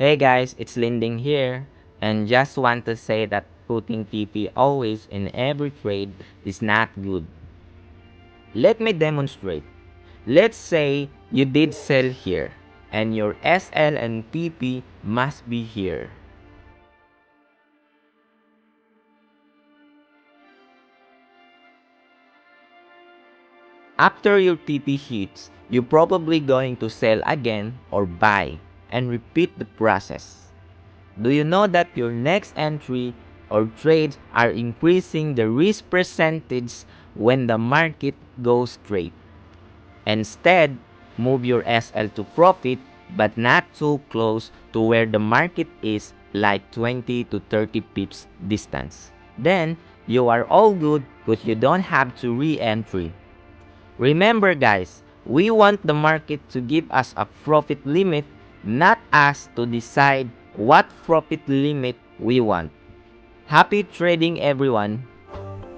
Hey guys, it's Linding here, and just want to say that putting TP always in every trade is not good. Let me demonstrate. Let's say you did sell here, and your SL and PP must be here. After your TP hits, you're probably going to sell again or buy, and repeat the process. Do you know that your next entry or trades are increasing the risk percentage when the market goes straight? Instead, move your SL to profit but not too close to where the market is, like 20 to 30 pips distance. Then, you are all good because you don't have to re-entry. Remember guys, we want the market to give us a profit limit, not us to decide what profit limit we want. Happy trading everyone!